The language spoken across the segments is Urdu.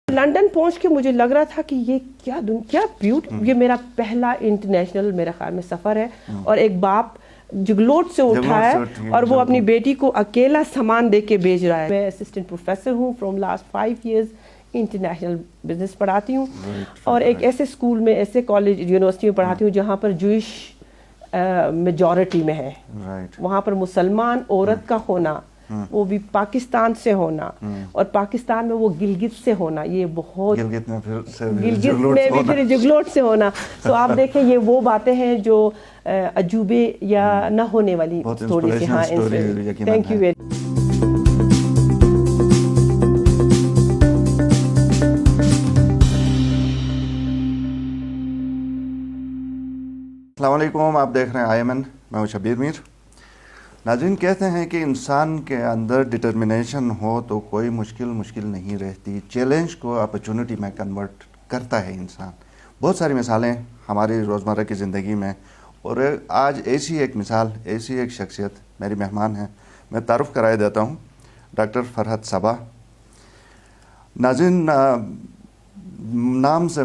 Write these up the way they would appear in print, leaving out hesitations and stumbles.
لنڈن پہنچ کے مجھے لگ رہا تھا کہ یہ کیا یہ میرا پہلا انٹرنیشنل میرے خیال میں سفر ہے، اور ایک باپ جگلوٹ سے اٹھا ہے اور وہ اپنی بیٹی کو اکیلا سامان دے کے بھیج رہا ہے. میں اسسٹنٹ پروفیسر ہوں from last 5 years, international business پڑھاتی ہوں، اور ایک ایسے اسکول میں، ایسے کالج یونیورسٹی میں پڑھاتی ہوں جہاں پر جوئش میجورٹی میں ہے. وہاں پر مسلمان عورت کا ہونا، وہ بھی پاکستان سے ہونا، اور پاکستان میں وہ گلگت سے ہونا، یہ بہت گلگت میں بھی پھر جگلوٹ سے ہونا. تو آپ دیکھیں یہ وہ باتیں ہیں جو عجوبے یا نہ ہونے والی تھوڑی سی. ہاں، تھینک یو ویری. السلام علیکم، آپ دیکھ رہے ہیں IMN، میں ہوں شبیر میر. ناظرین، کہتے ہیں کہ انسان کے اندر ڈٹرمنیشن ہو تو کوئی مشکل نہیں رہتی، چیلنج کو اپرچونٹی میں کنورٹ کرتا ہے انسان. بہت ساری مثالیں ہماری روزمرہ کی زندگی میں، اور آج ایسی ایک مثال، ایسی ایک شخصیت میری مہمان ہیں. میں تعارف کرائے دیتا ہوں، ڈاکٹر فرحت صبا. ناظرین، نام سے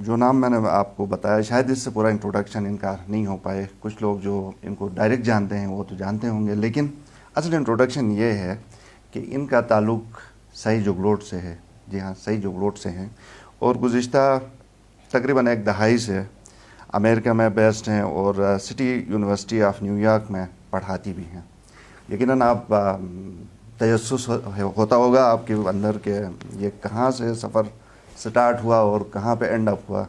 جو نام میں نے آپ کو بتایا، شاید اس سے پورا انٹروڈکشن ان کا نہیں ہو پائے. کچھ لوگ جو ان کو ڈائریکٹ جانتے ہیں وہ تو جانتے ہوں گے، لیکن اصل انٹروڈکشن یہ ہے کہ ان کا تعلق صحیح جگلوٹ سے ہے. جی ہاں، صحیح جگلوٹ سے ہیں، اور گزشتہ تقریباً 1 دہائی سے امریکہ میں بیسڈ ہیں، اور city university of new York میں پڑھاتی بھی ہیں. یقیناً آپ تجسس ہوتا ہوگا آپ کے اندر کہ یہ کہاں سے سفر سٹارٹ ہوا اور کہاں پہ اینڈ اپ ہوا.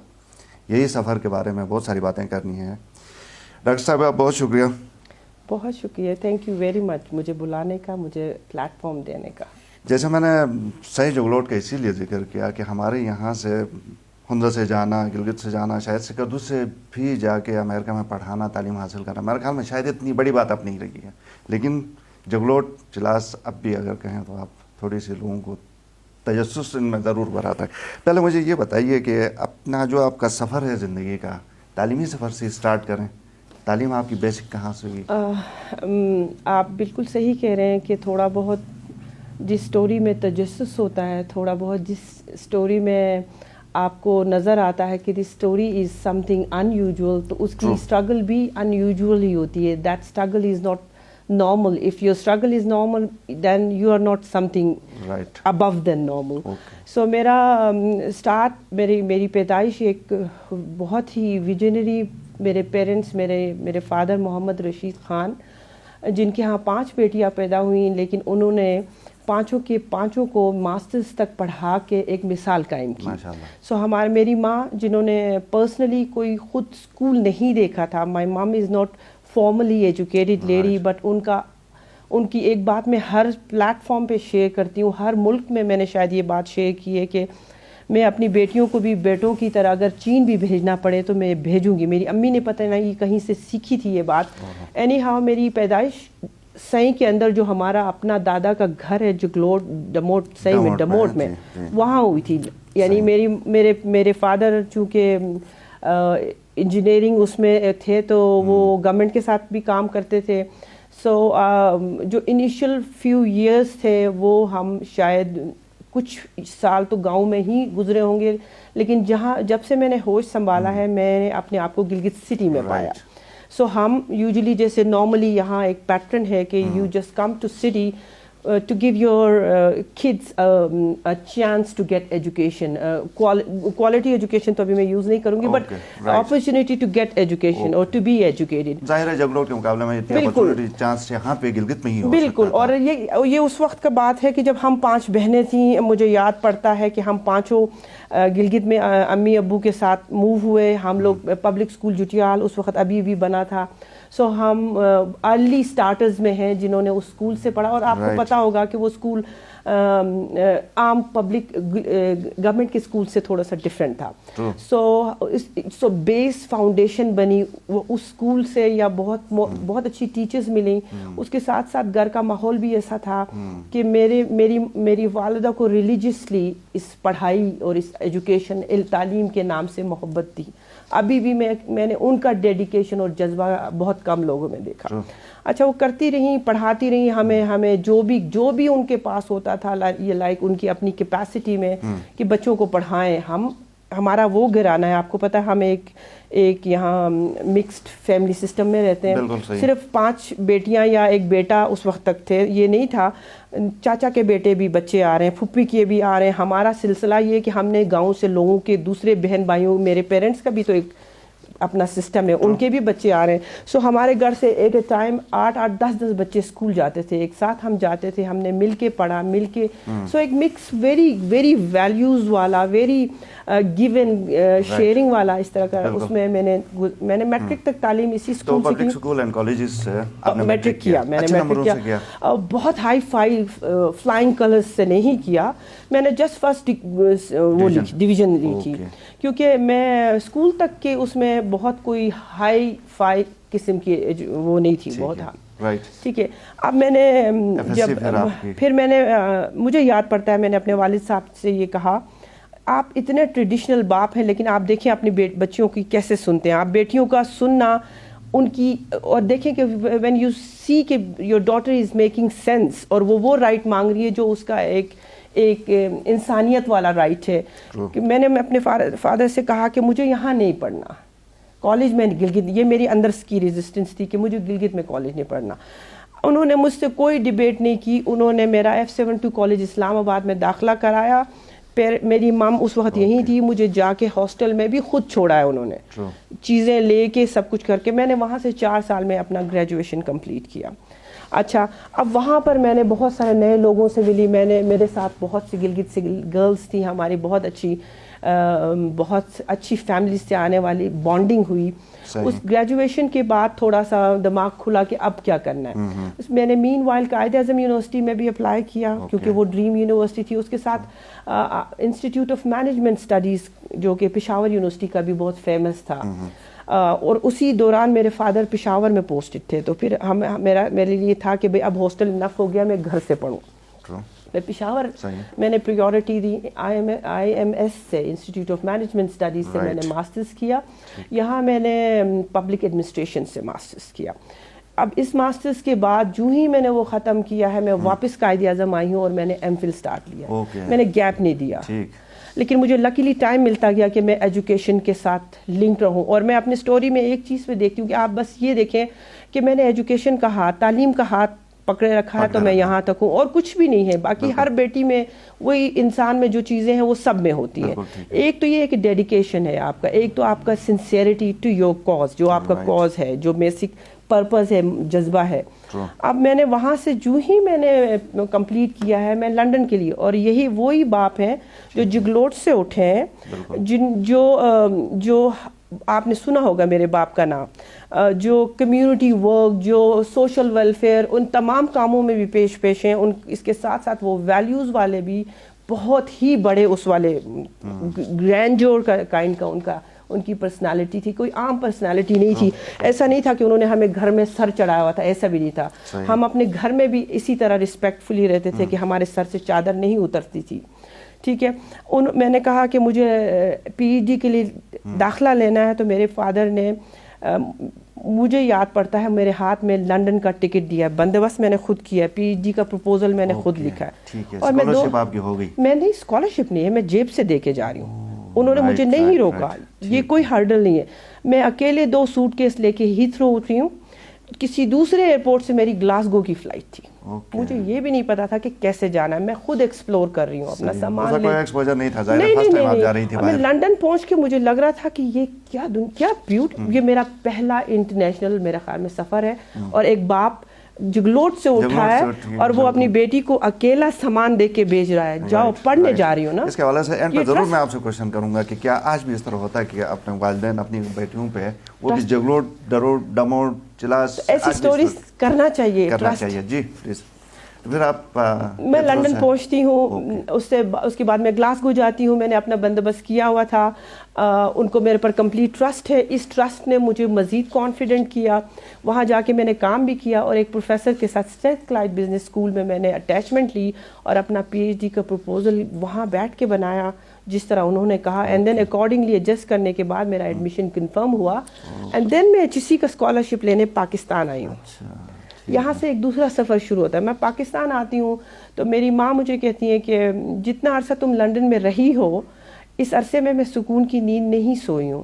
یہی سفر کے بارے میں بہت ساری باتیں کرنی ہیں. ڈاکٹر صاحب، آپ بہت شکریہ. بہت شکریہ، تھینک یو ویری مچ مجھے بلانے کا، مجھے پلیٹ فارم دینے کا. جیسے میں نے صحیح جگلوٹ کا اسی لیے ذکر کیا کہ ہمارے یہاں سے ہندا سے جانا، گلگت سے جانا، شاید سکردو سے بھی جا کے امریکہ میں پڑھانا، تعلیم حاصل کرنا، میرے خیال میں شاید اتنی بڑی بات اب نہیں رہی ہے. لیکن جگلوٹ چلاس اب بھی اگر کہیں تو آپ تھوڑی سی لوگوں کو تجسس ان میں ضرور بھراتا ہے. پہلے مجھے یہ بتائیے کہ اپنا جو آپ کا سفر ہے زندگی کا، تعلیمی سفر سے اسٹارٹ کریں. تعلیم آپ کی بیسک کہاں سے ہوئی؟ آپ بالکل صحیح کہہ رہے ہیں کہ تھوڑا بہت جس سٹوری میں تجسس ہوتا ہے، تھوڑا بہت جس سٹوری میں آپ کو نظر آتا ہے کہ this story is some thing in usual, تو اس کی اسٹرگل بھی ان یوزول ہی ہوتی ہے. That struggle is not normal. If your struggle is normal, then you are not something right above than normal. Okay. So میرا اسٹارٹ میری پیدائش ایک بہت ہی ویژنری، میرے پیرنٹس، میرے فادر محمد رشید خان، جن کے ہاں 5 بیٹیاں پیدا ہوئیں، لیکن انہوں نے پانچوں کو ماسٹرز تک پڑھا کے ایک مثال قائم کی. سو میری ماں، جنہوں نے پرسنلی کوئی خود اسکول نہیں دیکھا تھا، مائی مام is not formally educated lady, but in کی ایک بات میں ہر پلیٹ فارم پہ شیئر کرتی ہوں. ہر ملک میں نے شاید یہ بات شیئر کی ہے کہ میں اپنی بیٹیوں کو بھی بیٹوں کی طرح اگر چین بھی بھیجنا پڑے تو میں بھیجوں گی. میری امی نے پتہ نہیں کہیں سے سیکھی تھی یہ بات. اینی ہاؤ میری پیدائش سئی کے اندر جو ہمارا اپنا دادا کا گھر ہے جگلوٹ ڈموٹ، سئی میں ڈموٹ میں، وہاں ہوئی تھی. یعنی میرے فادر چونکہ انجینئرنگ اس میں تھے تو وہ گورنمنٹ کے ساتھ بھی کام کرتے تھے. سو جو انیشیل فیو ایئرس تھے وہ ہم شاید کچھ سال تو گاؤں میں ہی گزرے ہوں گے، لیکن جب سے میں نے ہوش سنبھالا ہے میں نے اپنے آپ کو گلگت سٹی میں پایا. سو ہم یوزلی جیسے نارملی یہاں ایک پیٹرن ہے کہ you just come to city to give your kids a chance to get education, quality education تو ابھی میں یوز نہیں کروں گی، but opportunity to get education or to be educated. ظاہر ہے جگلوٹ کے مقابلے میں اتنی اپرچونٹی چانس یہاں پہ گلگت میں ہی ہو سکتا. بالکل. اور یہ اس وقت کا بات ہے کہ جب ہم 5 بہنیں تھیں. مجھے یاد پڑتا ہے کہ ہم 5 گلگت میں امی ابو کے ساتھ موو ہوئے. ہم لوگ پبلک اسکول جٹیال اس وقت ابھی بھی بنا تھا. سو ہم ارلی اسٹارٹرز میں ہیں جنہوں نے اس اسکول سے پڑھا، اور آپ کو پتہ ہوگا کہ وہ اسکول عام پبلک گورنمنٹ کے اسکول سے تھوڑا سا ڈفرینٹ تھا. سو بیس فاؤنڈیشن بنی وہ اس اسکول سے، یا بہت اچھی ٹیچرز ملیں. اس کے ساتھ ساتھ گھر کا ماحول بھی ایسا تھا کہ میری والدہ کو ریلیجیسلی اس پڑھائی اور اس ایجوکیشن تعلیم کے نام سے محبت تھی. ابھی بھی میں نے ان کا ڈیڈیکیشن اور جذبہ بہت کم لوگوں میں دیکھا. اچھا وہ کرتی رہیں, پڑھاتی رہیں ہمیں جو بھی ان کے پاس ہوتا تھا, یہ لائک ان کی اپنی کیپیسٹی میں کہ بچوں کو پڑھائیں. ہمارا وہ گھرانہ ہے, آپ کو پتہ ہے ہم ایک یہاں مکسڈ فیملی سسٹم میں رہتے ہیں, صرف 5 بیٹیاں یا ایک بیٹا اس وقت تک تھے, یہ نہیں تھا. چاچا کے بیٹے بھی بچے آ رہے ہیں, پھپھی کے بھی آ رہے ہیں. ہمارا سلسلہ یہ کہ ہم نے گاؤں سے لوگوں کے دوسرے بہن بھائیوں, میرے پیرنٹس کا بھی تو ایک اپنا سسٹم ہے, ان کے بھی بچے آ رہے ہیں. سو ہمارے گھر سے ایٹ اے ٹائم 8 10 بچے اسکول جاتے تھے, ایک ساتھ ہم جاتے تھے, ہم نے مل کے پڑھا, مل کے. سو ایک مکس ویری ویری ویلیوز والا, ویری گیو اینڈ شیئرنگ والا اس طرح کا. اس میں میں نے میٹرک تک تعلیم اسی اسکول سے کی. پبلک اسکول اینڈ کالجز سے آپ نے میٹرک کیا, میں نے میٹرک کیا. بہت ہائی فائی فلائنگ کلرز سے نہیں کیا, میں نے جسٹ فرسٹ وہ ڈویژن لی تھی, کیونکہ میں اسکول تک کے اس میں بہت کوئی ہائی فائی قسم کی وہ نہیں تھی بہت. ہاں ٹھیک ہے. اب میں نے جب پھر میں نے مجھے یاد پڑتا ہے میں نے اپنے والد صاحب سے یہ کہا, آپ اتنے ٹریڈیشنل باپ ہیں لیکن آپ دیکھیں اپنی بچیوں کی کیسے سنتے ہیں. آپ بیٹیوں کا سننا ان کی, اور دیکھیں کہ وین یو سی کہ your daughter is making sense, اور وہ رائٹ مانگ رہی ہے جو اس کا ایک انسانیت والا رائٹ ہے. کہ میں نے اپنے فادر سے کہا کہ مجھے یہاں نہیں پڑھنا, کالج میں گلگت, یہ میری اندر کی ریزسٹنس تھی کہ مجھے گلگت میں کالج نہیں پڑھنا. انہوں نے مجھ سے کوئی ڈیبیٹ نہیں کی, انہوں نے میرا F72 کالج اسلام آباد میں داخلہ کرایا. میری مام اس وقت یہیں تھی, مجھے جا کے ہاسٹل میں بھی خود چھوڑا ہے انہوں نے, چیزیں لے کے سب کچھ کر کے. میں نے وہاں سے 4 سال میں اپنا گریجویشن کمپلیٹ کیا. اچھا, اب وہاں پر میں نے بہت سارے نئے لوگوں سے ملی, میرے ساتھ بہت سی گلگت سے گرلز تھیں, ہماری بہت اچھی فیملی سے آنے والی بانڈنگ ہوئی. اس گریجویشن کے بعد تھوڑا سا دماغ کھلا کہ اب کیا کرنا ہے. میں نے مین وائل قائد اعظم یونیورسٹی میں بھی اپلائی کیا, کیونکہ وہ ڈریم یونیورسٹی تھی. اس کے ساتھ انسٹیٹیوٹ آف مینجمنٹ اسٹڈیز جو کہ پشاور یونیورسٹی کا بھی بہت فیمس تھا, اور اسی دوران میرے فادر پشاور میں پوسٹڈ تھے. تو پھر میرے لیے تھا کہ بھئی اب ہاسٹل انف ہو گیا, میں گھر سے پڑھوں. میں پشاور میں نے پریورٹی دی, IMS سے, انسٹیٹیوٹ آف مینجمنٹ اسٹڈیز سے میں نے ماسٹرز کیا. یہاں میں نے پبلک ایڈمنسٹریشن سے ماسٹرز کیا. اب اس ماسٹرز کے بعد جو ہی میں نے وہ ختم کیا ہے, میں واپس قائد اعظم آئی ہوں اور میں نے ایم فل اسٹارٹ لیا. میں نے گیپ نہیں دیا, لیکن مجھے لکیلی ٹائم ملتا گیا کہ میں ایجوکیشن کے ساتھ لنک رہوں. اور میں اپنی سٹوری میں ایک چیز پہ دیکھتی ہوں کہ آپ بس یہ دیکھیں کہ میں نے ایجوکیشن کا ہاتھ, تعلیم کا ہاتھ پکڑے رکھا ہے تو میں یہاں تک ہوں, اور کچھ بھی نہیں ہے. باقی ہر بیٹی میں, وہی انسان میں جو چیزیں ہیں وہ سب میں ہوتی ہیں. ایک تو یہ ہے کہ ڈیڈیکیشن ہے آپ کا, ایک تو آپ کا سنسیئرٹی ٹو یور کاز, جو آپ کا کاز ہے, جو بیسک پرپز ہے, جذبہ ہے. اب میں نے وہاں سے جو ہی میں نے کمپلیٹ کیا ہے, میں لنڈن کے لیے, اور یہی وہی باپ ہیں جو جگلوٹ سے اٹھے ہیں, جو آپ نے سنا ہوگا میرے باپ کا نام, جو کمیونٹی ورک, جو سوشل ویلفیئر, ان تمام کاموں میں بھی پیش ہیں. اس کے ساتھ ساتھ وہ ویلیوز والے بھی بہت ہی بڑے, اس والے گرینڈور کا کائنڈ کا ان کی پرسنالٹی تھی. کوئی عام پرسنالٹی نہیں تھی. ایسا نہیں تھا کہ انہوں نے ہمیں گھر میں سر چڑھایا ہوا تھا, ایسا بھی نہیں تھا. ہم اپنے گھر میں بھی اسی طرح رسپیکٹفلی رہتے تھے کہ ہمارے سر سے چادر نہیں اترتی تھی. ٹھیک ہے. میں نے کہا کہ مجھے PhD کے لیے داخلہ لینا ہے, تو میرے فادر نے, مجھے یاد پڑتا ہے, میرے ہاتھ میں لنڈن کا ٹکٹ دیا, بندوبست میں نے خود کیا, PhD کا پروپوزل میں نے خود لکھا ہے. اور میں نہیں, اسکالرشپ نہیں ہے, میں جیب سے دے کے جا رہی ہوں. انہوں نے مجھے نہیں روکا, یہ کوئی ہرڈل نہیں ہے. میں اکیلے 2 سوٹ کیس لے کے ہیتھرو اتری ہوں. کسی دوسرے ایئرپورٹ سے میری گلاسگو کی فلائٹ تھی. مجھے یہ بھی نہیں پتا تھا کہ کیسے جانا ہے, میں خود ایکسپلور کر رہی ہوں اپنا سامان. میں لنڈن پہنچ کے مجھے لگ رہا تھا کہ یہ کیا یہ میرا پہلا انٹرنیشنل میرے خیال میں سفر ہے, اور ایک باپ جگلوٹ سے اٹھا ہے اور وہ اپنی بیٹی کو اکیلا سامان دے کے بھیج رہا ہے, جاؤ پڑھنے جا رہی ہو نا. اس کے حوالے سے اینڈ پہ ضرور میں آپ سے کوشچن کروں گا کہ کیا آج بھی اس طرح ہوتا ہے کہ اپنے والدین اپنی بیٹیوں پہ وہ بھی جگلوٹ, ڈروٹ, ڈموٹ, چلاس, ایسی سٹوریز کرنا چاہیے. جی پلیز. پھر آپ, میں لنڈن پہنچتی ہوں, اس کے بعد میں گلاسگو جاتی ہوں. میں نے اپنا بندوبست کیا ہوا تھا, ان کو میرے پر کمپلیٹ ٹرسٹ ہے. اس ٹرسٹ نے مجھے مزید کانفیڈنٹ کیا. وہاں جا کے میں نے کام بھی کیا, اور ایک پروفیسر کے ساتھ اسٹریتھ کلائڈ بزنس اسکول میں نے اٹیچمنٹ لی, اور اپنا PhD کا پروپوزل وہاں بیٹھ کے بنایا جس طرح انہوں نے کہا. اینڈ دین اکارڈنگلی ایڈجسٹ کرنے کے بعد میرا ایڈمیشن کنفرم ہوا, اینڈ دین میں HEC کا اسکالرشپ لینے پاکستان آئی ہوں. یہاں سے ایک دوسرا سفر شروع ہوتا ہے. میں پاکستان آتی ہوں تو میری ماں مجھے کہتی ہیں کہ جتنا عرصہ تم لنڈن میں رہی ہو اس عرصے میں سکون کی نیند نہیں سوئی ہوں,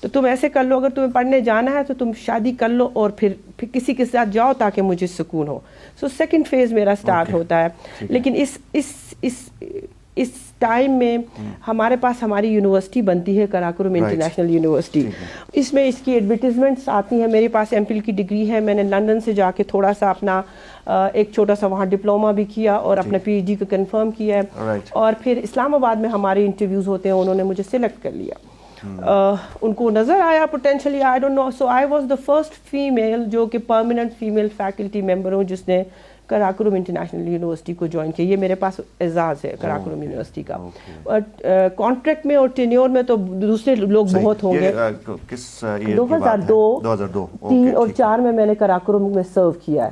تو تم ایسے کر لو, اگر تمہیں پڑھنے جانا ہے تو تم شادی کر لو اور پھر کسی کے ساتھ جاؤ تاکہ مجھے سکون ہو. سو سیکنڈ فیز میرا سٹارٹ ہوتا ہے. لیکن اس ٹائم میں ہمارے پاس ہماری یونیورسٹی بنتی ہے کراکرم انٹرنیشنل یونیورسٹی. اس میں اس کی ایڈورٹیزمنٹس آتی ہیں. میرے پاس ایم فل کی ڈگری ہے, میں نے لندن سے جا کے تھوڑا سا اپنا ایک چھوٹا سا وہاں ڈپلوما بھی کیا اور اپنا پی ایچ ڈی کو کنفرم کیا ہے, اور پھر اسلام آباد میں ہمارے انٹرویوز ہوتے ہیں, انہوں نے مجھے سلیکٹ کر لیا. ان کو نظر آیا potentially, I don't know, so I was the first female جو کہ پرماننٹ فیمیل فیکلٹی ممبر ہوں جس نے کراکرم انٹرنیشنل یونیورسٹی کو جوائن کیا. یہ میرے پاس اعزاز ہے کراکرم یونیورسٹی کا. کانٹریکٹ میں اور ٹینیور میں تو دوسرے لوگ بہت ہوں گے. 2002 3 اور 4 میں نے کراکرم میں سرو کیا ہے.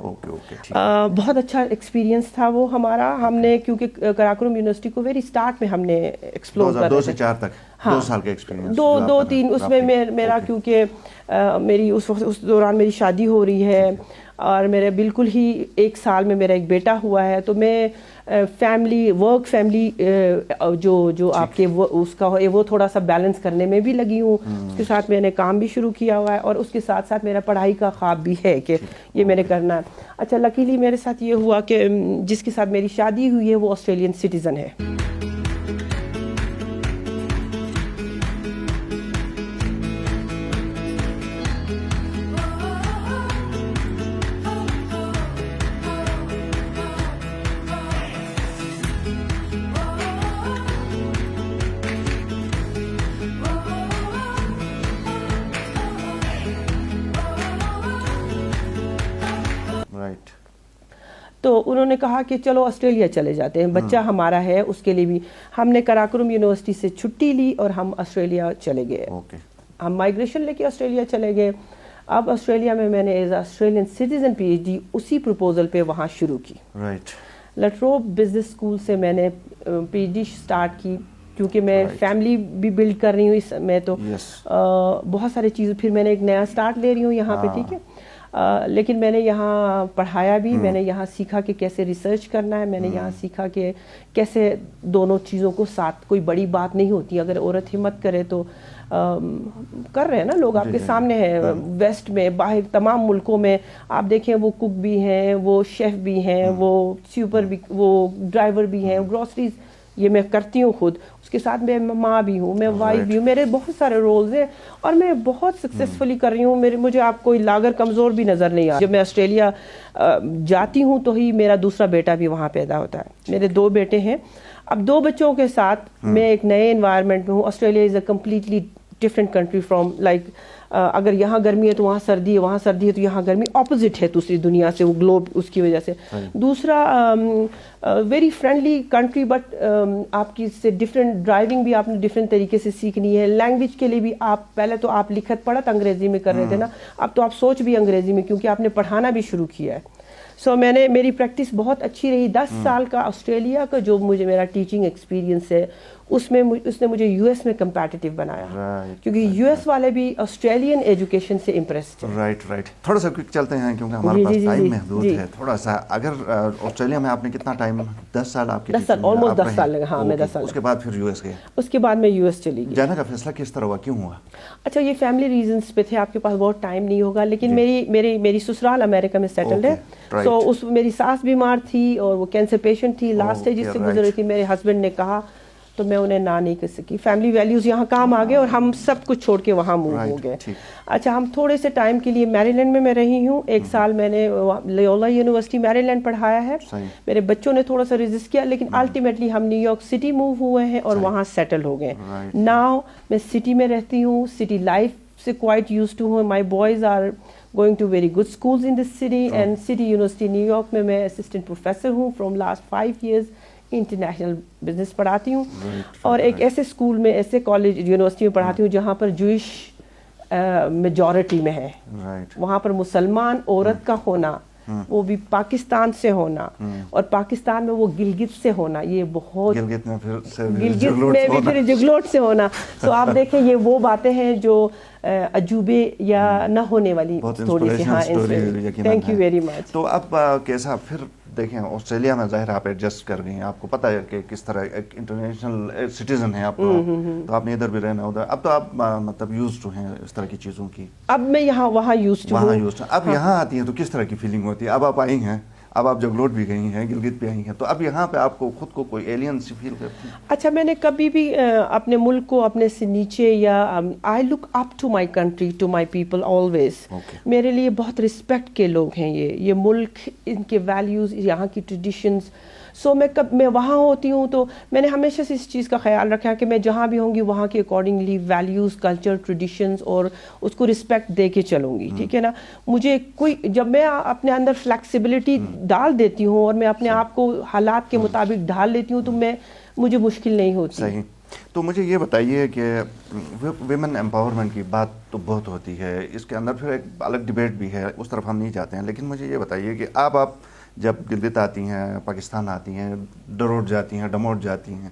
بہت اچھا ایکسپیرینس تھا وہ ہمارا. ہم نے کیونکہ کراکرم یونیورسٹی کو ویری اسٹارٹ میں ہم نے ایکسپلور کر 2 سے 4 تک 2 سال کا ایکسپیرینس, 2-3 اس میں میرا کیونکہ میری اس دوران میری شادی ہو رہی ہے اور میرے بالکل ہی 1 سال میں میرا ایک بیٹا ہوا ہے, تو میں فیملی جو آپ کے اس کا وہ تھوڑا سا بیلنس کرنے میں بھی لگی ہوں. اس کے ساتھ میں نے کام بھی شروع کیا ہوا ہے اور اس کے ساتھ ساتھ میرا پڑھائی کا خواب بھی ہے کہ یہ میں نے کرنا ہے. اچھا, لکیلی میرے ساتھ یہ ہوا کہ جس کے ساتھ میری شادی ہوئی ہے وہ آسٹریلین سٹیزن ہے. تو انہوں نے کہا کہ چلو آسٹریلیا چلے جاتے ہیں, بچہ ہمارا ہے اس کے لیے بھی. ہم نے کراکرم یونیورسٹی سے چھٹی لی اور ہم آسٹریلیا چلے گئے. ہم مائگریشن لے کے آسٹریلیا چلے گئے. اب آسٹریلیا میں نے as Australian citizen P H D اسی پروپوزل پہ وہاں شروع کی. لٹروب بزنس اسکول سے میں نے پی ایچ ڈی اسٹارٹ کی, کیونکہ میں فیملی بھی بلڈ کر رہی ہوں اس میں, تو بہت ساری چیزیں پھر میں نے ایک نیا اسٹارٹ لے رہی ہوں یہاں پہ. ٹھیک ہے, لیکن میں نے یہاں پڑھایا بھی, میں نے یہاں سیکھا کہ کیسے ریسرچ کرنا ہے, میں نے یہاں سیکھا کہ کیسے دونوں چیزوں کو ساتھ, کوئی بڑی بات نہیں ہوتی, اگر عورت ہمت کرے تو کر رہے ہیں نا لوگ آپ کے سامنے ہیں. ویسٹ میں باہر تمام ملکوں میں آپ دیکھیں وہ کک بھی ہیں, وہ شیف بھی ہیں, وہ سوپر بھی, وہ ڈرائیور بھی ہیں, گروسریز یہ میں کرتی ہوں خود. اس کے ساتھ میں ماں بھی ہوں, میں وائف بھی ہوں, میرے بہت سارے رولز ہیں اور میں بہت سکسیسفلی کر رہی ہوں. مجھے آپ کوئی لاگر کمزور بھی نظر نہیں آتا. جب میں آسٹریلیا جاتی ہوں تو ہی میرا دوسرا بیٹا بھی وہاں پیدا ہوتا ہے. میرے 2 بیٹے ہیں. اب 2 بچوں کے ساتھ میں ایک نئے انوائرمنٹ میں ہوں. Australia is a completely different country from like اگر یہاں گرمی ہے تو وہاں سردی ہے, وہاں سردی ہے تو یہاں گرمی, اپوزٹ ہے دوسری دنیا سے, وہ گلوب اس کی وجہ سے. دوسرا ویری فرینڈلی کنٹری, بٹ آپ کی سے ڈفرینٹ ڈرائیونگ بھی آپ نے ڈفرینٹ طریقے سے سیکھنی ہے. لینگویج کے لیے بھی آپ پہلے تو آپ لکھت پڑھت انگریزی میں کر رہے تھے نا, اب تو آپ سوچ بھی انگریزی میں, کیونکہ آپ نے پڑھانا بھی شروع کیا ہے. سو میری پریکٹس بہت اچھی رہی. 10 سال کا آسٹریلیا کا جو مجھے میرا ٹیچنگ ایکسپیرینس ہے اس نے مجھے یو ایس میں کمپیٹیٹیو بنایا, کیونکہ یو ایس والے بھی آسٹریلین ایجوکیشن سے امپریسڈ ہیں. رائٹ. تھوڑا سا کوئک چلتے ہیں کیونکہ ہمارے پاس ٹائم محدود ہے. تھوڑا سا اگر آسٹریلیا میں آپ نے کتنا ٹائم, 10 سال آپ کے 10 سال آلموسٹ 10 سال لگا. ہاں میں 10 سال. اس کے بعد پھر یو ایس گئے. اس کے بعد میں یو ایس چلی گئی. جانے کا فیصلہ کس طرح ہوا, کیوں ہوا؟ اچھا, یہ فیملی ریزنس پہ تھے, آپ کے پاس بہت ٹائم نہیں ہوگا, لیکن میری سسرال امریکہ میں سیٹلڈ ہے. سو اس میری ساس بیمار تھی اور وہ کینسر پیشنٹ تھی, لاسٹ اسٹیجز سے گزر رہی تھی. میرے ہسبینڈ نے کہا تو میں انہیں نہ نہیں کر سکی. فیملی ویلیوز یہاں کام آ گئے اور ہم سب کچھ چھوڑ کے وہاں موو ہو گئے. اچھا, ہم تھوڑے سے ٹائم کے لیے میری لینڈ میں رہی ہوں. 1 سال میں نے لیولا یونیورسٹی میری لینڈ پڑھایا ہے. میرے بچوں نے تھوڑا سا ریزسٹ کیا, لیکن الٹیمیٹلی ہم نیو یارک سٹی موو ہوئے ہیں اور وہاں سیٹل ہو گئے. ناؤ میں سٹی میں رہتی ہوں, سٹی لائف سے کوائٹ یوز ٹو ہوں. My boys are going to very good schools in this city, and City University new York میں میں اسسٹنٹ پروفیسر ہوں. From last 5 years international business پڑھاتی ہوں, اور ایک ایسے اسکول میں, ایسے کالج یونیورسٹی میں پڑھاتی ہوں جہاں پر جوئش میجورٹی میں ہے. وہاں پر مسلمان عورت کا ہونا وہ بھی پاکستان سے ہونا اور پاکستان میں وہ گلگت سے ہونا, یہ بہت گلگت میں بھی پھر جگلوٹ سے ہونا. تو آپ دیکھیں یہ وہ باتیں ہیں جو عجوبے یا نہ ہونے والی تھوڑی سی. ہاں, تھینک یو ویری مچ. تو اب کیسا پھر دیکھیں آسٹریلیا میں ظاہر آپ ایڈجسٹ کر گئی ہیں, آپ کو پتہ ہے کہ کس طرح ایک انٹرنیشنل سٹیزن ہیں آپ, تو آپ نے ادھر بھی رہنا ادھر, اب تو آپ مطلب یوز ٹو ہیں اس طرح کی چیزوں کی. اب میں وہاں یوز ٹو ہوں. اب یہاں آتی ہیں تو کس طرح کی فیلنگ ہوتی ہے؟ اب آپ آئی ہیں, اب آپ جگلوٹ بھی گئی ہیں, گلگت بھی آئی ہیں, تو اب یہاں پہ آپ کو خود کو کوئی ایلین سی فیل کرتی ہیں؟ اچھا, میں نے کبھی بھی اپنے ملک کو اپنے سے نیچے یا I look up to my country, to my people always. میرے لیے بہت رسپیکٹ کے لوگ ہیں یہ ملک, ان کے ویلیوز, یہاں کی ٹریڈیشنز. سو میں وہاں ہوتی ہوں تو میں نے ہمیشہ سے اس چیز کا خیال رکھا کہ میں جہاں بھی ہوں گی وہاں کے اکارڈنگلی ویلیوز, کلچر, ٹریڈیشنز اور اس کو رسپیکٹ دے کے چلوں گی. ٹھیک ہے نا. مجھے جب میں اپنے اندر فلیکسیبلٹی ڈال دیتی ہوں اور میں اپنے آپ کو حالات کے مطابق ڈھال لیتی ہوں تو مجھے مشکل نہیں ہوتی. صحیح. تو مجھے یہ بتائیے کہ ویمن امپاورمنٹ کی بات تو بہت ہوتی ہے, اس کے اندر پھر ایک الگ ڈبیٹ بھی ہے, اس طرف ہم نہیں جاتے ہیں, لیکن مجھے یہ بتائیے کہ آپ جب گلگت آتی ہیں, پاکستان آتی ہیں, ڈروٹ جاتی ہیں, ڈموٹ جاتی ہیں,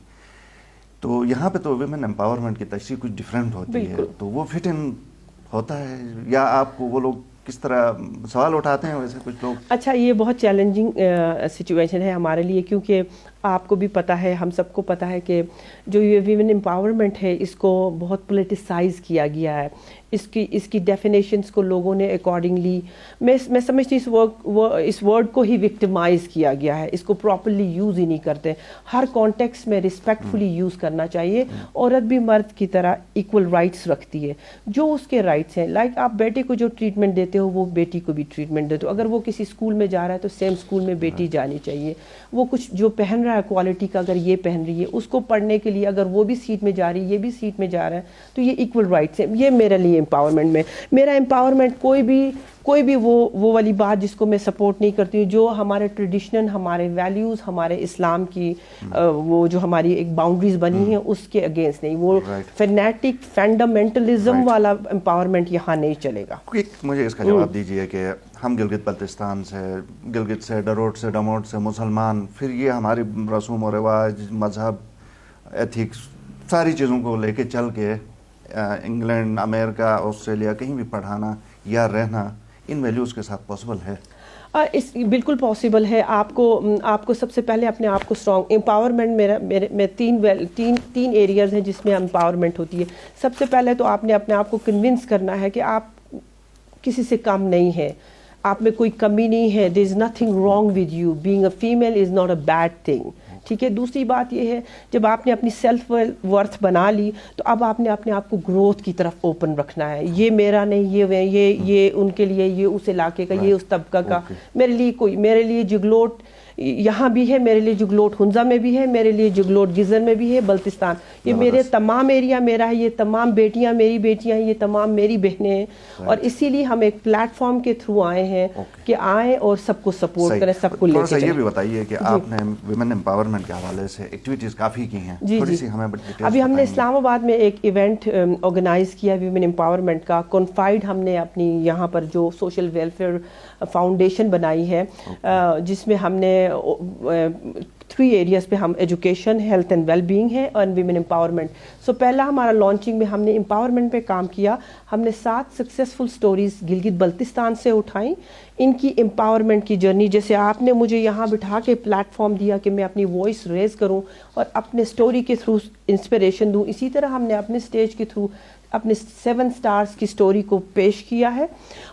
تو یہاں پہ تو ویمن امپاورمنٹ کی تشریح کچھ ڈفرینٹ ہوتی ہے, تو وہ فٹ ان ہوتا ہے یا آپ کو وہ لوگ کس طرح سوال اٹھاتے ہیں ویسے کچھ لوگ؟ اچھا, یہ بہت چیلنجنگ سچویشن ہے ہمارے لیے, کیونکہ آپ کو بھی پتہ ہے, ہم سب کو پتہ ہے کہ جو یہ ویمن امپاورمنٹ ہے اس کو بہت پولیٹیسائز کیا گیا ہے. اس کی ڈیفینیشنس کو لوگوں نے اکارڈنگلی, میں سمجھتی اس ورڈ کو ہی وکٹمائز کیا گیا ہے. اس کو پراپرلی یوز ہی نہیں کرتے. ہر کانٹیکس میں رسپیکٹفلی یوز کرنا چاہیے. عورت بھی مرد کی طرح ایکول رائٹس رکھتی ہے, جو اس کے رائٹس ہیں. لائک آپ بیٹے کو جو ٹریٹمنٹ دیتے ہو وہ بیٹی کو بھی ٹریٹمنٹ دیتے ہو. اگر وہ کسی اسکول میں جا رہا ہے تو سیم اسکول میں بیٹی جانی چاہیے. وہ کچھ جو پہن رہا ہے کوالٹی کا, اگر یہ پہن رہی ہے, اس کو پڑھنے کے لیے اگر وہ بھی سیٹ میں جا رہی ہے, یہ بھی سیٹ میں جا رہا ہے, تو یہ ایکول رائٹس ہیں. یہ میرے لیے امپاورمنٹ میں, میرا امپاورمنٹ کوئی بھی وہ والی بات جس کو میں سپورٹ نہیں کرتی ہوں, جو ہمارے ٹریڈیشنل, ہمارے ویلیوز, ہمارے اسلام کی وہ جو ہماری ایک باؤنڈریز بنی ہیں اس کے اگینسٹ نہیں. وہ فینیٹک فنڈامنٹلزم والا امپاورمنٹ یہاں نہیں چلے گا. مجھے اس کا جواب دیجیے کہ ہم گلگت بلتستان سے, گلگت سے, ڈروٹ سے, ڈموٹ سے مسلمان, پھر یہ ہماری رسوم و رواج, مذہب, ایتھکس, ساری چیزوں کو لے کے چل کے انگلینڈ, امریکہ, آسٹریلیا کہیں بھی پڑھانا یا رہنا ان ویلیوز کے ساتھ پاسبل ہے؟ بالکل پاسبل ہے. آپ کو سب سے پہلے اپنے آپ کو اسٹرانگ امپاورمنٹ میں تین ایریاز ہیں جس میں امپاورمنٹ ہوتی ہے. سب سے پہلے تو آپ نے اپنے آپ کو کنونس کرنا ہے کہ آپ کسی سے کم نہیں ہیں, آپ میں کوئی کمی نہیں ہے. There is nothing wrong with you. Being a female is not a bad thing. ٹھیک ہے. دوسری بات یہ ہے, جب آپ نے اپنی سیلف ورتھ بنا لی تو اب آپ نے اپنے آپ کو گروتھ کی طرف اوپن رکھنا ہے. یہ میرا نہیں, یہ ان کے لیے, یہ اس علاقے کا, یہ اس طبقہ کا. میرے لیے جگلوٹ یہاں بھی ہے, میرے لیے جگلوٹ ہنزا میں بھی ہے, میرے لیے جگلوٹ گزر میں بھی ہے, بلتستان, یہ میرے تمام ایریا میرا ہے. یہ تمام بیٹیاں میری بیٹیاں ہیں, یہ تمام میری بہنیں ہیں. اور اسی لیے ہم ایک پلیٹ فارم کے تھرو آئے ہیں کہ آئیں اور سب کو سپورٹ کریں, سب کو لے کے چلیں. یہ بھی بتائیے کہ آپ نے ویمن امپاورمنٹ کے حوالے سے ایکٹیویٹیز کافی کی ہیں, تھوڑی سی ہمیں ابھی ہم نے اسلام آباد میں ایک ایونٹ آرگنائز کیا ویمن امپاورمنٹ کا. کنفائڈ ہم نے اپنی یہاں پر جو سوشل ویلفیئر فاؤنڈیشن بنائی ہے, جس میں ہم نے 3 ایریاز پہ ہم education, health and well being ہے اور ویمن امپاورمنٹ. سو پہلا ہمارا لانچنگ میں ہم نے امپاورمنٹ پہ کام کیا. ہم نے 7 سکسیزفل سٹوریز گلگت بلتستان سے اٹھائیں, ان کی امپاورمنٹ کی جرنی. جیسے آپ نے مجھے یہاں بٹھا کے پلیٹ فارم دیا کہ میں اپنی وائس ریز کروں اور اپنے سٹوری کے تھرو انسپریشن دوں, اسی طرح ہم نے اپنے اسٹیج کے تھرو اپنے 7 سٹارز کی سٹوری کو پیش کیا ہے.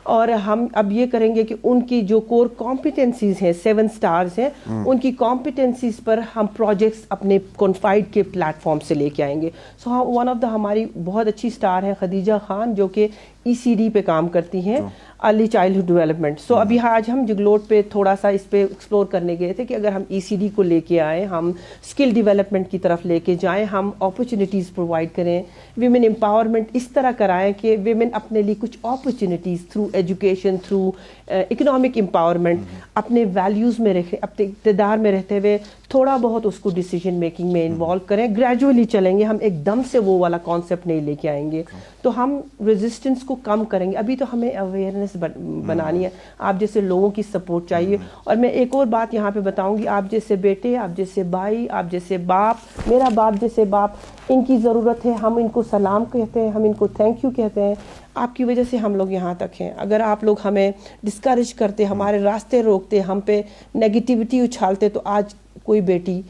اور ہم اب یہ کریں گے کہ ان کی جو کور کمپیٹنسیز ہیں, 7 سٹارز ہیں, ان کی کمپیٹنسیز پر ہم پروجیکٹس اپنے کنفائڈ کے پلیٹ فارم سے لے کے آئیں گے. سو ون آف دا ہماری بہت اچھی سٹار ہے خدیجہ خان, جو کہ ECD پہ کام کرتی ہیں, ارلی چائلڈہڈ ڈیولپمنٹ. سو ابھی آج ہم جگلوٹ پہ تھوڑا سا اس پہ ایکسپلور کرنے گئے تھے کہ اگر ہم ECD کو لے کے آئیں, ہم اسکل ڈیولپمنٹ کی طرف لے کے جائیں, ہم اپرچونیٹیز پرووائڈ کریں, ویمن امپاورمنٹ اس طرح کرائیں کہ ویمن اپنے لیے کچھ opportunities through education, through economic empowerment اپنے ویلیوز میں رکھیں, اپنے اقتدار میں رہتے ہوئے تھوڑا بہت اس کو ڈیسیجن میکنگ میں انوالو کریں. گریجولی چلیں گے, ہم ایک دم سے وہ والا کانسیپٹ نہیں لے کے آئیں گے. تو ہم ریزسٹنس کو کو کم کریں گے. ابھی تو ہمیں اویئرنیس بنانی ہے, آپ جیسے لوگوں کی سپورٹ چاہیے. اور میں ایک اور بات یہاں پہ بتاؤں گی, آپ جیسے بیٹے, آپ جیسے بھائی, آپ جیسے باپ, میرا باپ جیسے باپ, ان کی ضرورت ہے. ہم ان کو سلام کہتے ہیں, ہم ان کو تھینک یو کہتے ہیں. آپ کی وجہ سے ہم لوگ یہاں تک ہیں. اگر آپ لوگ ہمیں ڈسکریج کرتے, ہمارے راستے روکتے, ہم پہ نیگیٹیوٹی اچھالتے, تو آج کوئی بیٹی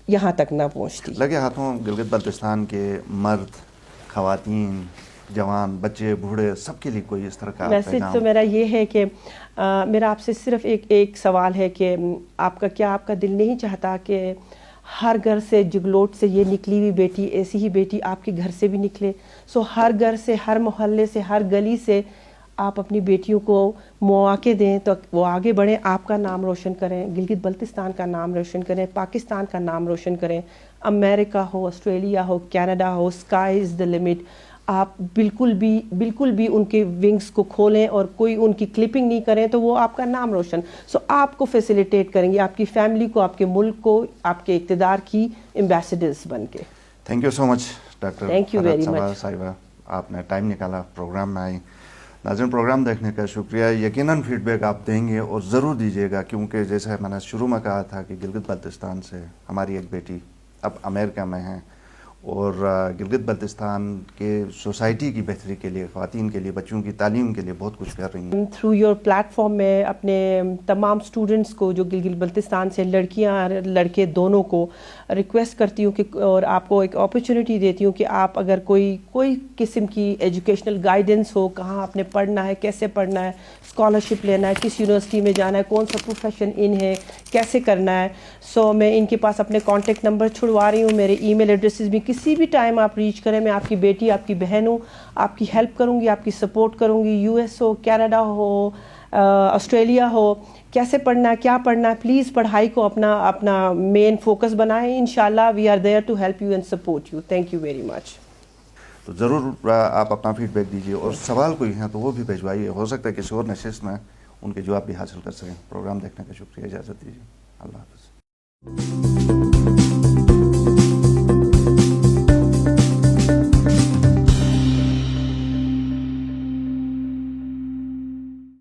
یہاں تک نہ پہنچتی. لگے ہاتھوں گلگت بلتستان کے مرد, خواتین, جوان, بچے, بوڑھے, سب کے لیے کوئی اس طرح کا میسج پیغام؟ تو میرا یہ ہے کہ میرا آپ سے صرف ایک سوال ہے کہ آپ کا دل نہیں چاہتا کہ ہر گھر سے جگلوٹ سے یہ نکلی ہوئی بیٹی, ایسی ہی بیٹی آپ کے گھر سے بھی نکلے؟ سو ہر گھر سے, ہر محلے سے, ہر گلی سے آپ اپنی بیٹیوں کو مواقع دیں تو وہ آگے بڑھیں, آپ کا نام روشن کریں, گلگت بلتستان کا نام روشن کریں, پاکستان کا نام روشن کریں. امریکہ ہو, آسٹریلیا ہو, کینیڈا ہو, اسکائی از دا لمٹ. آپ بالکل بھی ان کے ونگز کو کھولیں اور کوئی ان کی کلپنگ نہیں کریں تو وہ آپ کا نام روشن. سو آپ کو فیسیلیٹیٹ کریں گے, آپ کی فیملی کو, آپ کے ملک کو, آپ کے اقتدار کی ایمبیسڈرز بن کے. Thank you so much doctor thank you Farhat very Saba much. صاحبہ, آپ نے ٹائم نکالا, پروگرام میں آئی. ناظرین, پروگرام دیکھنے کا شکریہ. یقیناً فیڈ بیک آپ دیں گے اور ضرور دیجیے گا, کیونکہ جیسے میں نے شروع میں کہا تھا کہ گلگت بلتستان سے ہماری ایک بیٹی اب امریکہ میں ہیں, اور گلگت بلتستان کے سوسائٹی کی بہتری کے لیے, خواتین کے لیے, بچوں کی تعلیم کے لیے بہت کچھ کر رہی ہیں. تھرو یور پلیٹ فارم میں اپنے تمام اسٹوڈنٹس کو جو گلگت بلتستان سے, لڑکیاں لڑکے دونوں کو ریکویسٹ کرتی ہوں کہ, اور آپ کو ایک اپرچونیٹی دیتی ہوں کہ آپ اگر کوئی قسم کی ایجوکیشنل گائیڈنس ہو, کہاں آپ نے پڑھنا ہے, کیسے پڑھنا ہے, اسکالرشپ لینا ہے, کس یونیورسٹی میں جانا ہے, کون سا پروفیشن ان ہے, کیسے کرنا ہے. سو میں ان کے پاس اپنے کانٹیکٹ نمبر چھڑوا رہی ہوں, میرے ای میل ایڈریسز بھی. کسی بھی ٹائم آپ ریچ کریں, میں آپ کی بیٹی, آپ کی بہن ہوں, آپ کی ہیلپ کروں گی, آپ کی سپورٹ کروں گی. یو ایس ہو, کینیڈا ہو, آسٹریلیا ہو, کیسے پڑھنا ہے, کیا پڑھنا ہے, پلیز پڑھائی کو اپنا مین فوکس بنائیں. انشاءاللہ we are there to help you and support you. Thank you very much. تو ضرور آپ اپنا فیڈ بیک دیجیے, اور سوال کوئی ہیں تو وہ بھی بھیجوائیے, ہو سکتا ہے کسی اور نشست میں ان کے جواب بھی حاصل کر سکیں. پروگرام دیکھنے کا شکریہ, اجازت دیجیے, اللہ حافظ.